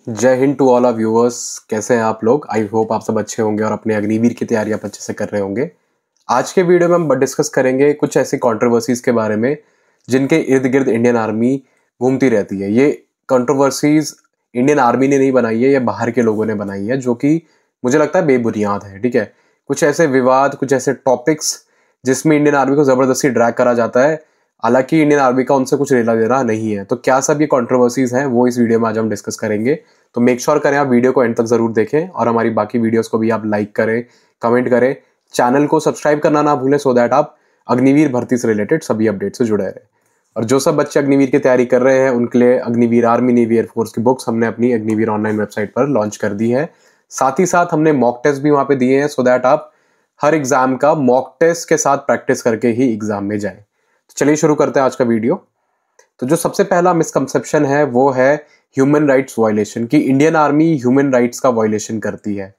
जय हिंद to all our viewers. कैसे हैं आप लोग? आई होप आप सब अच्छे होंगे और अपने अग्निवीर की तैयारी आप अच्छे से कर रहे होंगे। आज के वीडियो में हम डिस्कस करेंगे कुछ ऐसी कंट्रोवर्सीज के बारे में जिनके इर्द गिर्द इंडियन आर्मी घूमती रहती है। ये कंट्रोवर्सीज इंडियन आर्मी ने नहीं बनाई है, ये बाहर के लोगों ने बनाई है, जो कि मुझे लगता है बेबुनियाद है। ठीक है, कुछ ऐसे विवाद, कुछ ऐसे टॉपिक्स जिसमें इंडियन आर्मी को जबरदस्ती ड्रैग करा जाता है, हालांकि इंडियन आर्मी का उनसे कुछ लेना देना नहीं है। तो क्या सब ये कंट्रोवर्सीज हैं वो इस वीडियो में आज हम डिस्कस करेंगे। तो मेक श्योर करें आप वीडियो को एंड तक जरूर देखें और हमारी बाकी वीडियोस को भी आप लाइक करें, कमेंट करें, चैनल को सब्सक्राइब करना ना भूलें, सो दैट आप अग्निवीर भर्ती से रिलेटेड सभी अपडेट से जुड़े रहें। और जो सब बच्चे अग्निवीर की तैयारी कर रहे हैं उनके लिए अग्निवीर आर्मी नेवी एयरफोर्स की बुक्स हमने अपनी अग्निवीर ऑनलाइन वेबसाइट पर लॉन्च कर दी है। साथ ही साथ हमने मॉक टेस्ट भी वहां पे दिए हैं, सो दैट आप हर एग्जाम का मॉक टेस्ट के साथ प्रैक्टिस करके ही एग्जाम में जाएं। तो चलिए शुरू करते हैं आज का वीडियो। तो जो सबसे पहला मिसकंसेप्शन है वो है ह्यूमन राइट्स वायलेशन, कि इंडियन आर्मी ह्यूमन राइट्स का वायलेशन करती है।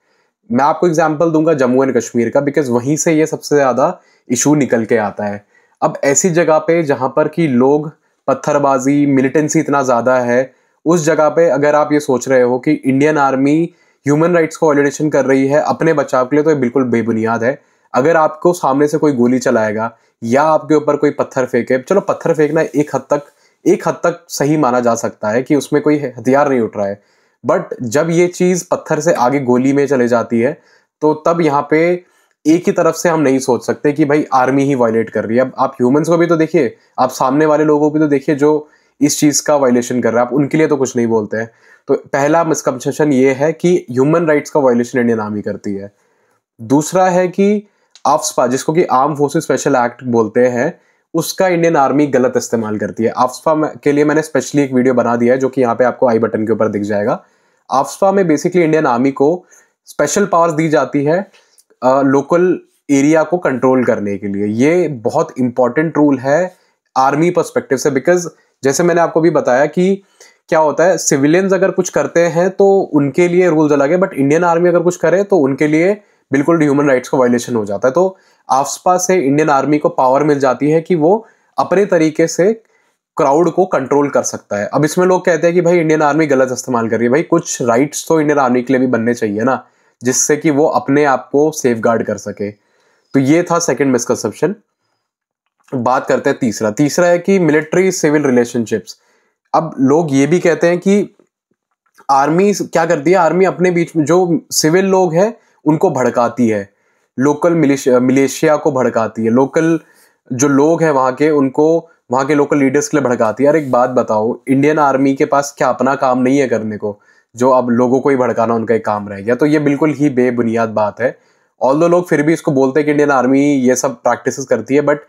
मैं आपको एग्जांपल दूंगा जम्मू एंड कश्मीर का, बिकॉज वहीं से ये सबसे ज्यादा इशू निकल के आता है। अब ऐसी जगह पे जहां पर कि लोग पत्थरबाजी, मिलिटेंसी इतना ज्यादा है, उस जगह पे अगर आप ये सोच रहे हो कि इंडियन आर्मी ह्यूमन राइट्स को वायलेशन कर रही है अपने बचाव के लिए, तो ये बिल्कुल बेबुनियाद है। अगर आपको सामने से कोई गोली चलाएगा या आपके ऊपर कोई पत्थर फेंके, चलो पत्थर फेंकना एक हद तक सही माना जा सकता है कि उसमें कोई हथियार नहीं उठ रहा है, बट जब ये चीज पत्थर से आगे गोली में चले जाती है तो तब यहाँ पे एक ही तरफ से हम नहीं सोच सकते कि भाई आर्मी ही वायलेट कर रही है। अब आप ह्यूमंस को भी तो देखिए, आप सामने वाले लोगों को भी तो देखिए जो इस चीज का वायलेशन कर रहे हैं, आप उनके लिए तो कुछ नहीं बोलते हैं। तो पहला मिसकंसेप्शन ये है कि ह्यूमन राइट्स का वायलेशन इंडियन आर्मी करती है। दूसरा है कि आफ्स्पा, जिसको कि आर्म फोर्सेस स्पेशल एक्ट बोलते हैं, उसका इंडियन आर्मी गलत इस्तेमाल करती है। आफ्स्पा के लिए मैंने स्पेशली एक वीडियो बना दिया है जो कि यहाँ पे आपको आई बटन के ऊपर दिख जाएगा। आफ्स्पा में बेसिकली इंडियन आर्मी को स्पेशल पावर्स दी जाती है लोकल एरिया को कंट्रोल करने के लिए। ये बहुत इंपॉर्टेंट रूल है आर्मी पर्सपेक्टिव से, बिकॉज जैसे मैंने आपको भी बताया कि क्या होता है, सिविलियंस अगर कुछ करते हैं तो उनके लिए रूल्स अलग है, बट इंडियन आर्मी अगर कुछ करे तो उनके लिए बिल्कुल ह्यूमन राइट्स का वायलेशन हो जाता है। तो आफ्स्पा से इंडियन आर्मी को पावर मिल जाती है कि वो अपने तरीके से क्राउड को कंट्रोल कर सकता है। अब इसमें लोग कहते हैं कि भाई इंडियन आर्मी गलत इस्तेमाल कर रही है। भाई कुछ राइट्स तो इंडियन आर्मी के लिए भी बनने चाहिए ना, जिससे कि वो अपने आप को सेफ गार्ड कर सके। तो ये था सेकेंड मिसकंसेप्शन। बात करते हैं तीसरा है कि मिलिट्री सिविल रिलेशनशिप्स। अब लोग ये भी कहते हैं कि आर्मी क्या करती है, आर्मी अपने बीच में जो सिविल लोग हैं उनको भड़काती है, लोकल मिलिशिया को भड़काती है, लोकल जो लोग हैं वहां के, उनको वहां के लोकल लीडर्स के लिए भड़काती है। यार एक बात बताओ, इंडियन आर्मी के पास क्या अपना काम नहीं है करने को, जो अब लोगों को ही भड़काना उनका एक काम रह गया? तो ये बिल्कुल ही बेबुनियाद बात है। ऑल्दो लोग फिर भी इसको बोलते हैं कि इंडियन आर्मी ये सब प्रैक्टिसेस करती है, बट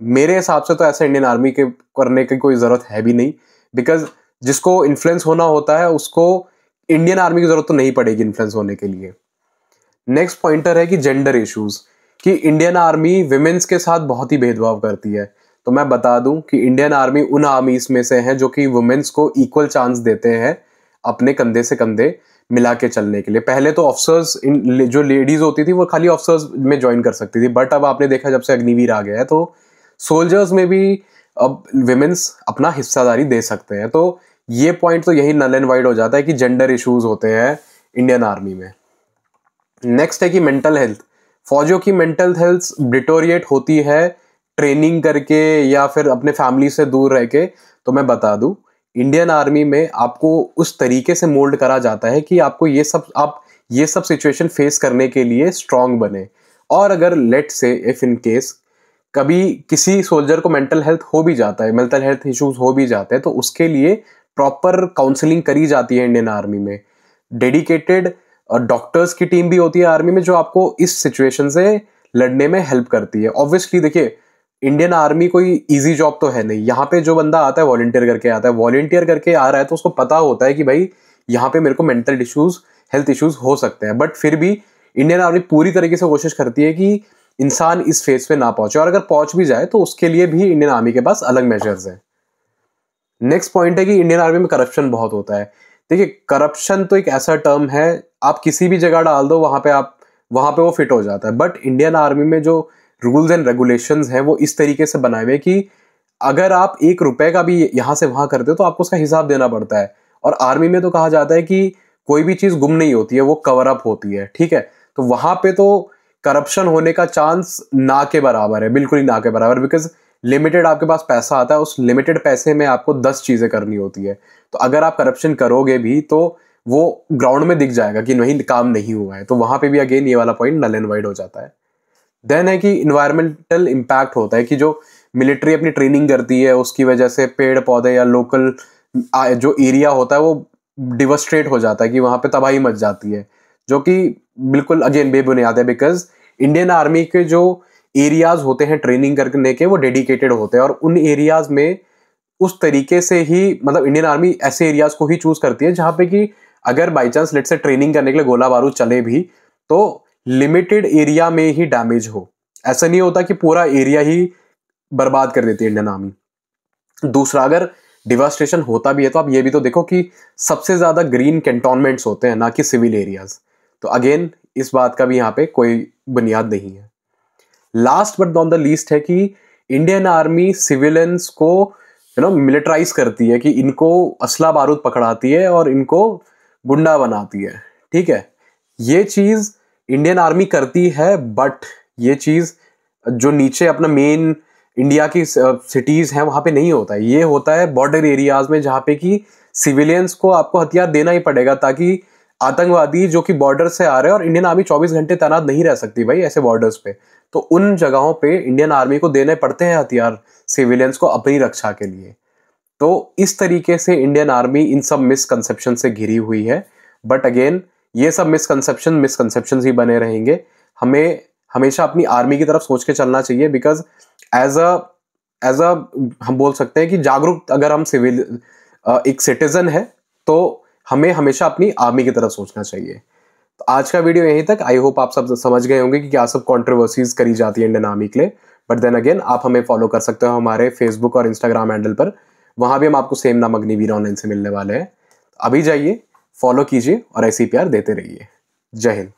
मेरे हिसाब से तो ऐसा इंडियन आर्मी के करने की कोई जरूरत है भी नहीं, बिकॉज जिसको इन्फ्लुएंस होना होता है उसको इंडियन आर्मी की जरूरत तो नहीं पड़ेगी इन्फ्लुएंस होने के लिए। नेक्स्ट पॉइंटर है कि जेंडर इश्यूज, कि इंडियन आर्मी विमेंस के साथ बहुत ही भेदभाव करती है। तो मैं बता दूं कि इंडियन आर्मी उन आर्मीज में से है जो कि वुमेन्स को इक्वल चांस देते हैं अपने कंधे से कंधे मिला के चलने के लिए। पहले तो ऑफिसर्स, जो लेडीज होती थी वो खाली ऑफिसर्स में ज्वाइन कर सकती थी, बट अब आपने देखा जब से अग्निवीर आ गया है तो सोल्जर्स में भी अब विमेन्स अपना हिस्सादारी दे सकते हैं। तो ये पॉइंट तो यही नल एंड वाइड हो जाता है कि जेंडर इश्यूज होते हैं इंडियन आर्मी में। नेक्स्ट है कि मेंटल हेल्थ। फौजियों की मेंटल हेल्थ डिटोरिएट होती है ट्रेनिंग करके या फिर अपने फैमिली से दूर रह के। तो मैं बता दूं, इंडियन आर्मी में आपको उस तरीके से मोल्ड करा जाता है कि आपको ये सब सिचुएशन फेस करने के लिए स्ट्रांग बने। और अगर लेट से इफ इन केस कभी किसी सोल्जर को मेंटल हेल्थ हो भी जाता है, मेंटल हेल्थ इश्यूज हो भी जाते हैं, तो उसके लिए प्रॉपर काउंसलिंग करी जाती है इंडियन आर्मी में। डेडिकेटेड डॉक्टर्स की टीम भी होती है आर्मी में जो आपको इस सिचुएशन से लड़ने में हेल्प करती है। ऑब्वियसली देखिए, इंडियन आर्मी कोई इजी जॉब तो है नहीं। यहाँ पे जो बंदा आता है वॉलंटियर करके आता है, वॉलंटियर करके आ रहा है तो उसको पता होता है कि भाई यहाँ पे मेरे को मेंटल इश्यूज, हेल्थ इश्यूज हो सकते हैं, बट फिर भी इंडियन आर्मी पूरी तरीके से कोशिश करती है कि इंसान इस फेज पे ना पहुंचे, और अगर पहुंच भी जाए तो उसके लिए भी इंडियन आर्मी के पास अलग मेजर्स हैं। नेक्स्ट पॉइंट है कि इंडियन आर्मी में करप्शन बहुत होता है। देखिए, करप्शन तो एक ऐसा टर्म है, आप किसी भी जगह डाल दो वहां पे वो फिट हो जाता है, बट इंडियन आर्मी में जो रूल्स एंड रेगुलेशंस हैं वो इस तरीके से बनाए हुए कि अगर आप 1 रुपए का भी यहां से वहां करते हो तो आपको उसका हिसाब देना पड़ता है। और आर्मी में तो कहा जाता है कि कोई भी चीज गुम नहीं होती है, वो कवर अप होती है, ठीक है। तो वहां पे तो करप्शन होने का चांस ना के बराबर है, बिल्कुल ही ना के बराबर, बिकॉज लिमिटेड आपके पास पैसा आता है, उस लिमिटेड पैसे में आपको 10 चीजें करनी होती है। तो अगर आप करप्शन करोगे भी तो वो ग्राउंड में दिख जाएगा कि नहीं, काम नहीं हुआ है। तो वहां पे भी अगेन ये वाला पॉइंट नल एंड वाइड हो जाता है। देन है कि इन्वायरमेंटल इम्पैक्ट होता है कि जो मिलिट्री अपनी ट्रेनिंग करती है उसकी वजह से पेड़ पौधे या लोकल जो एरिया होता है वो डिवस्ट्रेट हो जाता है, कि वहां पे तबाही मच जाती है, जो कि बिल्कुल अगेन बेबुनियाद है। बिकॉज इंडियन आर्मी के जो एरियाज होते हैं ट्रेनिंग करने के, वो डेडिकेटेड होते हैं, और उन एरियाज में उस तरीके से ही, मतलब इंडियन आर्मी ऐसे एरियाज को ही चूज करती है जहां पे कि अगर बाई चांस लेट से ट्रेनिंग करने के लिए गोला बारूद चले भी तो लिमिटेड एरिया में ही डैमेज हो। ऐसा नहीं होता कि पूरा एरिया ही बर्बाद कर देती है इंडियन आर्मी। दूसरा, अगर डिवास्टेशन होता भी है तो आप ये भी तो देखो कि सबसे ज्यादा ग्रीन कैंटोनमेंट्स होते हैं, ना कि सिविल एरियाज। तो अगेन इस बात का भी यहाँ पे कोई बुनियाद नहीं है। Last but not the least है कि इंडियन आर्मी सिविलियंस को मिलिटराइज करती है, कि इनको असला बारूद पकड़ाती है और इनको गुंडा बनाती है, ठीक है। ये चीज इंडियन आर्मी करती है, बट ये चीज जो नीचे अपना मेन इंडिया की सिटीज हैं वहां पे नहीं होता है। ये होता है बॉर्डर एरियाज में, जहां पे कि सिविलियंस को आपको हथियार देना ही पड़ेगा, ताकि आतंकवादी जो कि बॉर्डर से आ रहे हैं, और इंडियन आर्मी 24 घंटे तैनात नहीं रह सकती भाई ऐसे बॉर्डर्स पे, तो उन जगहों पे इंडियन आर्मी को देने पड़ते हैं हथियार सिविलियंस को अपनी रक्षा के लिए। तो इस तरीके से इंडियन आर्मी इन सब मिसकंसेप्शन से घिरी हुई है। बट अगेन ये सब मिसकंसेप्शन ही बने रहेंगे। हमें हमेशा अपनी आर्मी की तरफ सोच के चलना चाहिए, बिकॉज एज अ हम बोल सकते हैं कि जागरूक अगर हम सिविल एक सिटीजन है तो हमें हमेशा अपनी आर्मी की तरफ सोचना चाहिए। तो आज का वीडियो यहीं तक। आई होप आप सब समझ गए होंगे कि क्या सब कंट्रोवर्सीज करी जाती है इंडियन आर्मी के लिए। बट देन अगेन आप हमें फॉलो कर सकते हो हमारे फेसबुक और इंस्टाग्राम हैंडल पर, वहां भी हम आपको सेम नाम अग्निवीर ऑनलाइन से मिलने वाले हैं। अभी जाइए, फॉलो कीजिए और ऐसे ही प्यार देते रहिए। जय हिंद।